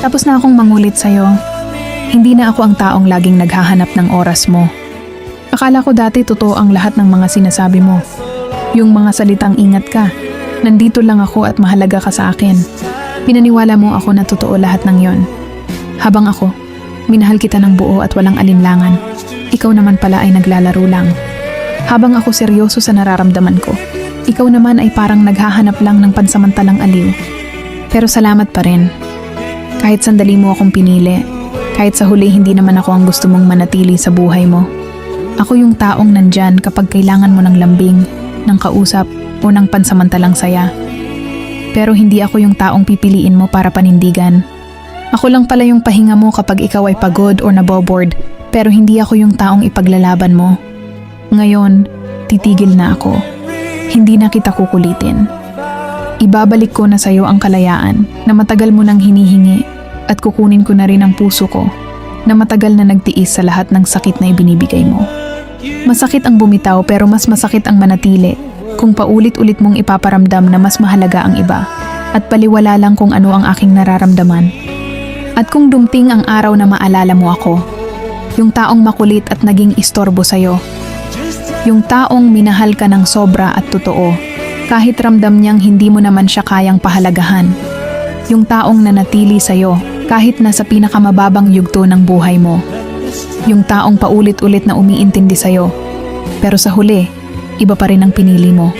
Tapos na akong mangulit sa'yo. Hindi na ako ang taong laging naghahanap ng oras mo. Akala ko dati totoo ang lahat ng mga sinasabi mo. Yung mga salitang ingat ka, nandito lang ako at mahalaga ka sa akin. Pinaniwala mo ako na totoo lahat ng yon. Habang ako, minahal kita ng buo at walang alinlangan. Ikaw naman pala ay naglalaro lang. Habang ako seryoso sa nararamdaman ko, ikaw naman ay parang naghahanap lang ng pansamantalang aliw. Pero salamat pa rin. Kahit sandali mo akong pinili, kahit sa huli hindi naman ako ang gusto mong manatili sa buhay mo. Ako yung taong nandyan kapag kailangan mo ng lambing, ng kausap, o ng pansamantalang saya. Pero hindi ako yung taong pipiliin mo para panindigan. Ako lang pala yung pahinga mo kapag ikaw ay pagod o nabobored, pero hindi ako yung taong ipaglalaban mo. Ngayon, titigil na ako. Hindi na kita kukulitin. Ibabalik ko na sa'yo ang kalayaan na matagal mo nang hinihingi at kukunin ko na rin ang puso ko na matagal na nagtiis sa lahat ng sakit na ibinibigay mo. Masakit ang bumitaw pero mas masakit ang manatili kung paulit-ulit mong ipaparamdam na mas mahalaga ang iba at paliwala lang kung ano ang aking nararamdaman. At kung dumting ang araw na maalala mo ako, yung taong makulit at naging istorbo sa'yo, yung taong minahal ka ng sobra at totoo, kahit ramdam niyang hindi mo naman siya kayang pahalagahan, yung taong nanatili sa'yo kahit nasa pinakamababang yugto ng buhay mo, yung taong paulit-ulit na umiintindi sa'yo, pero sa huli, iba pa rin ang pinili mo.